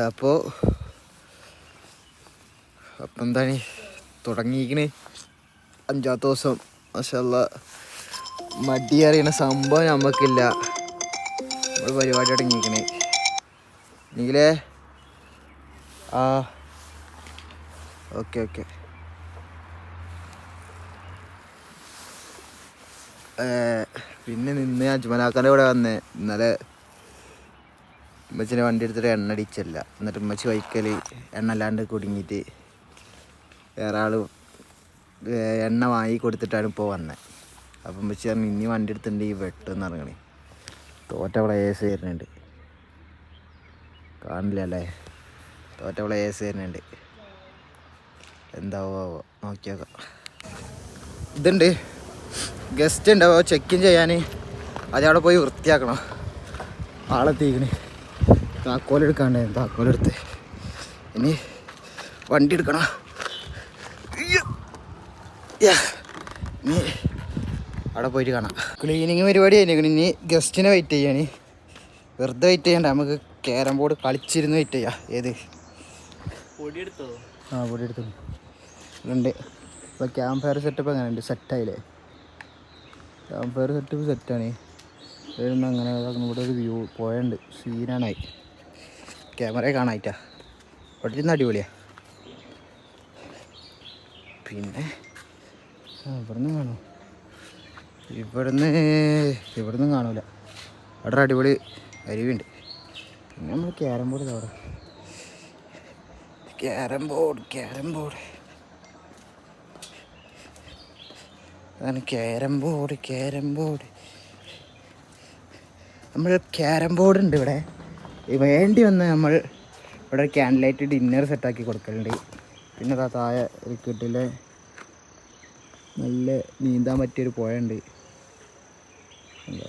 അപ്പോൾ എന്താണ് തുടങ്ങിയിരിക്കണ് 5ാമത്തെ ദിവസം. മാഷാല്ലാ മടി അറിയണ സംഭവം നമുക്കില്ല. നമ്മൾ പരിപാടി തുടങ്ങിയിരിക്കണേ എങ്കിലേ ഓക്കെ പിന്നെ നിന്ന് അജ്മലാക്കാൻ്റെ കൂടെ വന്നേ. ഇന്നലെ ഉമ്മച്ചിനെ വണ്ടി എടുത്തിട്ട് എണ്ണ അടിച്ചല്ല. എന്നിട്ട് ഉമ്മച്ചി വൈക്കൽ എണ്ണ അല്ലാണ്ട് കുടുങ്ങിയിട്ട് വേറെ ആൾ എണ്ണ വാങ്ങി കൊടുത്തിട്ടാണ് ഇപ്പോൾ വന്നത്. അപ്പം ഉമ്മച്ചി പറഞ്ഞു ഇനി വണ്ടി എടുത്തിട്ടുണ്ടെങ്കിൽ വെട്ടെന്ന് ഇറങ്ങണേ. തോറ്റ പ്ലേയേഴ്സ് വരുന്നുണ്ട്, കാണില്ല അല്ലേ? തോറ്റ പ്ലേയേഴ്സ് വരുന്നുണ്ട്. എന്താവോ നോക്കിയേക്കാം. ഇതുണ്ട് ഗസ്റ്റ് ഉണ്ടാവോ ചെക്കിൻ ചെയ്യാൻ. അതവിടെ പോയി വൃത്തിയാക്കണം. ആളെത്തിക്കണേ. താക്കോലെടുക്കാണ്ടായിരുന്നു, താക്കോലെടുത്ത് ഇനി വണ്ടി എടുക്കണം. ഇനി അവിടെ പോയിട്ട് കാണാം. ക്ലീനിങ് പരിപാടി കഴിഞ്ഞേക്കണം. ഇനി ഗസ്റ്റിനെ വെയിറ്റ് ചെയ്യാണ്. വെറുതെ വെയിറ്റ് ചെയ്യണ്ട, നമുക്ക് ക്യാരം ബോർഡ് കളിച്ചിരുന്ന് വെയിറ്റ് ചെയ്യാം. ഏത് പൊടി എടുത്തോ? പൊടി എടുത്തു ഉണ്ട്. ഇപ്പോൾ ക്യാമ്പ് ഫയർ സെറ്റപ്പ് അങ്ങനെ ഉണ്ട്, സെറ്റായില്ലേ? ക്യാമ്പ് ഫയർ സെറ്റപ്പ് സെറ്റാണ്. വരുമ്പോൾ അങ്ങനെ ഇവിടെ ഒരു വ്യൂ പോയുണ്ട്, സീനാണായി. ക്യാമറയെ കാണായിട്ടാ ഇവിടെ ഇരുന്ന് അടിപൊളിയാണ്. പിന്നെ ഇവിടുന്ന് കാണുമോ? ഇവിടുന്ന് കാണൂല. അവിടെ അടിപൊളി അരുവിയുണ്ട്. പിന്നെ നമ്മൾ ക്യാരം ബോർഡ് അവിടെ ക്യാരം ബോർഡ് അതാണ് ക്യാരം ബോർഡ്. നമ്മൾ ക്യാരം ബോർഡ് ഉണ്ട് ഇവിടെ. വേണ്ടി വന്ന് നമ്മൾ ഇവിടെ ക്യാൻഡിൽ ലൈറ്റ് ഡിന്നർ സെറ്റാക്കി കൊടുക്കലുണ്ട്. പിന്നെ താഴെ ക്രിക്കറ്റിലെ നല്ല നീന്താൻ പറ്റിയൊരു പുഴയുണ്ട്. എന്താ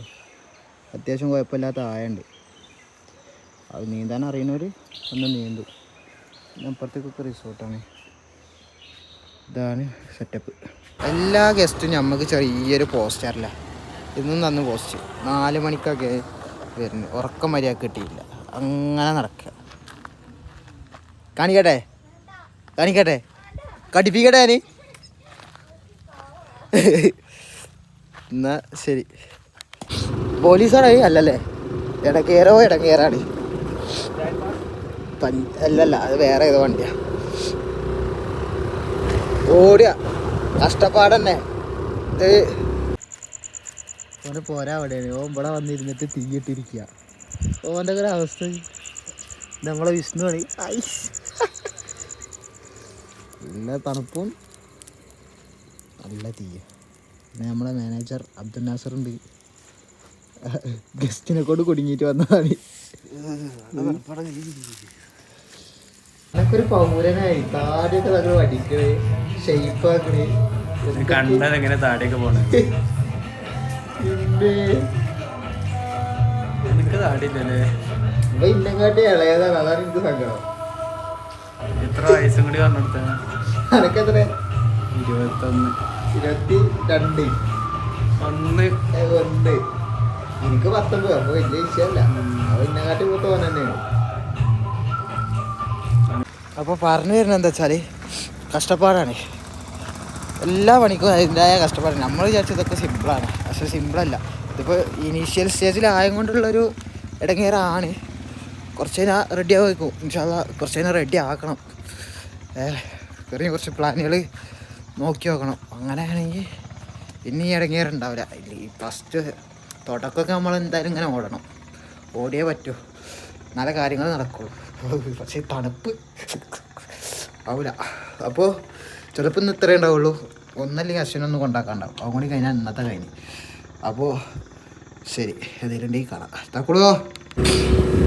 അത്യാവശ്യം കുഴപ്പമില്ലാത്ത ആയുണ്ട്. അത് നീന്താൻ അറിയുന്നവർ ഒന്ന് നീന്തും. അപ്പുറത്തേക്കൊക്കെ റിസോർട്ടാണ്. ഇതാണ് സെറ്റപ്പ്. എല്ലാ ഗസ്റ്റും നമുക്ക് ചെറിയൊരു പോസ്റ്ററില്ല. ഇന്നും തന്നു പോസ്റ്റ് 4 മണിക്കൊക്കെ വരുന്നത്. ഉറക്കം മര്യാദ കിട്ടിയില്ല. അങ്ങനെ നടക്കുക. കാണിക്കട്ടെ കടിപ്പിക്കട്ടെ ഞാൻ. എന്നാ ശരി. പോലീസാണ് അല്ലല്ലേ? ഇടങ്ങേറാണ്. അല്ലല്ല, അത് വേറെ ഏതോ വണ്ടിയാ. ഓടുക കഷ്ടപ്പാടന്നെ. ഇത് ഓനെ പോരാ അവിടെയാണ്. ഓൻ ഇവിടെ വന്നിരുന്നിട്ട് തീയിട്ടിരിക്കുക. ഓൻ്റെ ഒരു അവസ്ഥ നമ്മളെ വിഷ്ണുവാണ്. നല്ല തണുപ്പും നല്ല തീയ. പിന്നെ നമ്മളെ മാനേജർ അബ്ദുൽ നാസർ ഉണ്ട്. ഗസ്റ്റിനെ കൊണ്ട് കുടുങ്ങിയിട്ട് വന്നതാണ്. ഒരു പൗരനായി താടിയൊക്കെ നമ്മൾ വടിക്കണേ, ഷെയ്പ്പാക്കണേ. കണ്ടതെങ്ങനെ താടിയൊക്കെ പോണേ? എനിക്ക് താടിയില്ലല്ലേ? ഇപ്പൊ ഇന്നെക്കാട്ടി ഇളയതാണ്, അതാണ് എനിക്ക് സങ്കടം. എത്ര വയസ്സും കൂടി പറഞ്ഞെടുത്ത? അനക്കെത്ര? 21. 22. 1. എനിക്ക് 19. അപ്പൊ വലിയ വിഷയമല്ല. അപ്പൊ ഇന്നെക്കാട്ടി മൂത്തോൻ തന്നെയാണ്. അപ്പോൾ പറഞ്ഞു വരുന്നത് എന്താ വെച്ചാൽ കഷ്ടപ്പാടാണ്. എല്ലാ പണിക്കും അതിൻ്റെതായ കഷ്ടപ്പാടാണ്. നമ്മൾ വിചാരിച്ചതൊക്കെ സിമ്പിളാണ്, പക്ഷെ സിമ്പിളല്ല. ഇതിപ്പോൾ ഇനീഷ്യൽ സ്റ്റേജിലായത് കൊണ്ടുള്ളൊരു ഇടങ്ങേറാണ്. കുറച്ച് കഴിഞ്ഞാൽ റെഡി ആകും. ഇൻഷാ അല്ലാ കുറച്ച് കഴിഞ്ഞാൽ റെഡി ആക്കണം. ചെറിയ കുറച്ച് പ്ലാനുകൾ നോക്കി നോക്കണം. അങ്ങനെയാണെങ്കിൽ പിന്നെ ഈ ഇടങ്ങേറുണ്ടാവില്ല. ഈ ഫസ്റ്റ് തുടക്കമൊക്കെ നമ്മൾ എന്തായാലും ഇങ്ങനെ ഓടണം. ഓടിയേ പറ്റൂ, നല്ല കാര്യങ്ങൾ നടക്കുള്ളൂ. പക്ഷേ തണുപ്പ് ആവില്ല. അപ്പോൾ ചിലപ്പോൾ ഇന്ന് ഇത്രയേ ഉണ്ടാവുള്ളൂ. ഒന്നല്ലെങ്കിൽ അശ്വിനൊന്നും കൊണ്ടാക്കാണ്ടാവും. അതും കൂടി കഴിഞ്ഞാൽ ഇന്നത്തെ കഴിഞ്ഞ്. അപ്പോൾ ശരി, ഏതെങ്കിലും കാണാം. തക്കുളോ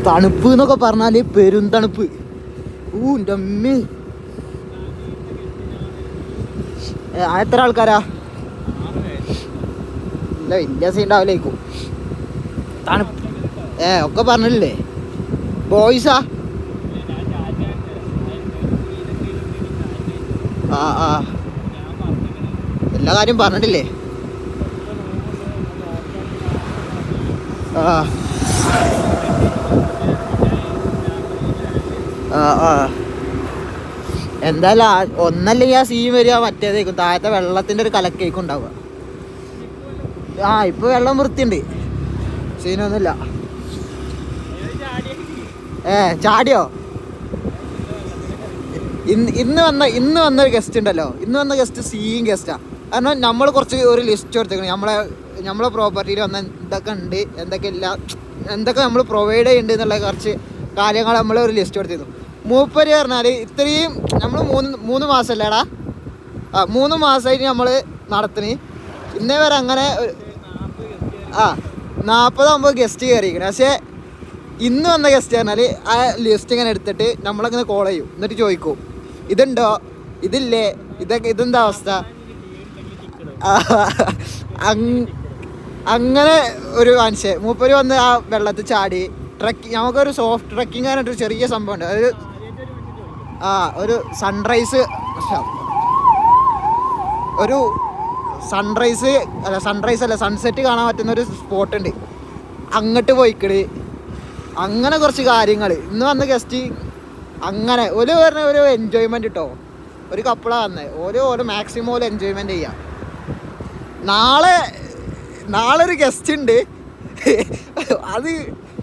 തണുപ്പ് എന്നൊക്കെ പറഞ്ഞാൽ പെരും തണുപ്പ്. എൻ്റെ അമ്മേ, എത്ര ആൾക്കാരാ? ഇല്ല, വലിയ സീൻ ഉണ്ടാവില്ലേക്കും. തണുപ്പ് ഒക്കെ പറഞ്ഞില്ലേ? ബോയ്സാ? എല്ലാ കാര്യം പറഞ്ഞിട്ടില്ലേ? എന്തായാലും ഒന്നല്ലെങ്കിൽ ആ സീൻ വരിക മറ്റേതേക്കും താഴത്തെ വെള്ളത്തിൻ്റെ ഒരു കലക്കേക്കും ഉണ്ടാവുക. ഇപ്പൊ വെള്ളം വൃത്തിയുണ്ട്, സീനൊന്നുമില്ല. ചാടിയോ? ഇന്ന് വന്നൊരു ഗസ്റ്റ് ഉണ്ടല്ലോ, ഇന്ന് വന്ന ഗസ്റ്റ് സീയിങ് ഗസ്റ്റാ. കാരണം നമ്മൾ കുറച്ച് ഒരു ലിസ്റ്റ് കൊടുത്തേക്കണം, നമ്മളെ പ്രോപ്പർട്ടിയിൽ വന്ന എന്തൊക്കെ ഉണ്ട്, എന്തൊക്കെ ഇല്ല, എന്തൊക്കെ നമ്മൾ പ്രൊവൈഡ് ചെയ്യുന്നുണ്ട് എന്നുള്ള കുറച്ച് കാര്യങ്ങൾ നമ്മൾ ഒരു ലിസ്റ്റ് കൊടുത്തിരുന്നു. മൂപ്പര് പറഞ്ഞാൽ ഇത്രയും നമ്മൾ മൂന്ന് മാസമല്ലേടാ, 3 മാസമായിട്ട് നമ്മൾ നടത്തിന്. ഇന്നേ വരെ അങ്ങനെ 40-50 ഗസ്റ്റ് കയറിയിരിക്കണം. പക്ഷേ ഇന്ന് വന്ന ഗസ്റ്റ് പറഞ്ഞാൽ ആ ലിസ്റ്റ് ഇങ്ങനെ എടുത്തിട്ട് നമ്മളങ്ങനെ കോൾ ചെയ്യും, എന്നിട്ട് ചോദിക്കും ഇതുണ്ടോ, ഇതില്ലേ, ഇതെന്താ അവസ്ഥ. അങ്ങനെ ഒരു മനുഷ്യൻ മൂപ്പര് വന്ന് ആ വെള്ളത്തിൽ ചാടി നമുക്കൊരു സോഫ്റ്റ് ട്രക്കിങ് ആയിട്ടൊരു ചെറിയ സംഭവം ഉണ്ട്. ഒരു സൺറൈസ് അല്ല സൺസെറ്റ് കാണാൻ പറ്റുന്നൊരു സ്പോട്ടുണ്ട്, അങ്ങോട്ട് പോയിക്കട്. അങ്ങനെ കുറച്ച് കാര്യങ്ങൾ ഇന്ന് വന്ന ഗസ്റ്റ്. അങ്ങനെ പറഞ്ഞ ഒരു എൻജോയ്മെൻറ്റ് കിട്ടോ, ഒരു കപ്പിളാണ് വന്നത്, ഓരോ മാക്സിമം ഓരോ എൻജോയ്മെൻറ്റ് ചെയ്യാം. നാളെ ഒരു ഗസ്റ്റ് ഉണ്ട്, അത്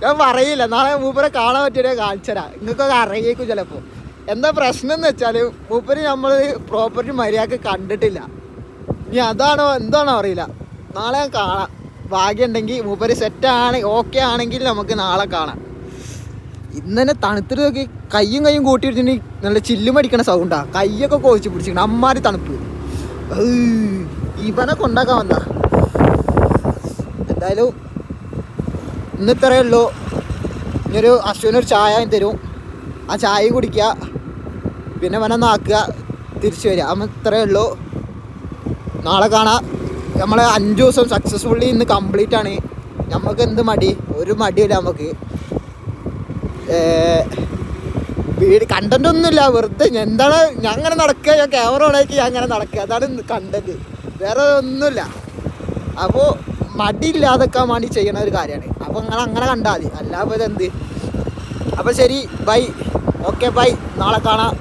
ഞാൻ പറയില്ല. നാളെ മൂപ്പരെ കാണാൻ പറ്റിയ കാണിച്ചരാ, നിങ്ങൾക്കൊക്കെ അറിയേക്കും ചിലപ്പോൾ. എന്താ പ്രശ്നം എന്ന് വെച്ചാൽ മൂപ്പര് നമ്മൾ പ്രോപ്പർട്ടി മര്യാദക്ക് കണ്ടിട്ടില്ല. ഇനി അതാണോ എന്താണോ അറിയില്ല. നാളെ ഞാൻ കാണാം, ഭാഗ്യമുണ്ടെങ്കിൽ മൂപ്പര് സെറ്റാണ്, ഓക്കെ ആണെങ്കിൽ നമുക്ക് നാളെ കാണാം. ഇന്ന് തന്നെ തണുത്തിട്ട് നോക്കി കയ്യും കൂട്ടിയിട്ടിട്ടുണ്ടെങ്കിൽ നല്ല ചില്ലും അടിക്കണ സൗണ്ടാ, കയ്യൊക്കെ കോഴിച്ച് പിടിച്ചിരിക്കണം, അമ്മാരി തണുപ്പ്. ഇവനെ കൊണ്ടാക്കാൻ വന്നാ. എന്തായാലും ഇന്ന് ഇത്രയേ ഉള്ളൂ. ഇനിയൊരു അശ്വിനൊരു ചായ തരും, ആ ചായ കുടിക്കുക, പിന്നെ വനൊന്നാക്കുക, തിരിച്ചു വരിക. അപ്പം ഇത്രയേ ഉള്ളൂ. നാളെ കാണാം. നമ്മൾ 5 ദിവസം സക്സസ്ഫുള്ളി ഇന്ന് കംപ്ലീറ്റ് ആണ്. നമുക്ക് എന്ത് മടി, ഒരു മടിയില്ല നമുക്ക്. കണ്ടന്റ് ഒന്നുമില്ല, വെറുതെ എന്താണ് ഞാൻ അങ്ങനെ നടക്കുക, ഞാൻ ക്യാമറ ഓണാക്കി ഞാൻ അങ്ങനെ നടക്കുക, അതാണ് കണ്ടന്റ്, വേറെ ഒന്നുമില്ല. അപ്പോൾ മടിയില്ലാതൊക്കെ വേണ്ടി ചെയ്യുന്ന ഒരു കാര്യമാണ്. അപ്പോൾ അങ്ങനെ കണ്ടാൽ മതി, അല്ലാതെ ഇതെന്ത്. അപ്പോൾ ശരി, ബൈ, ഓക്കെ ബൈ, നാളെ കാണാം.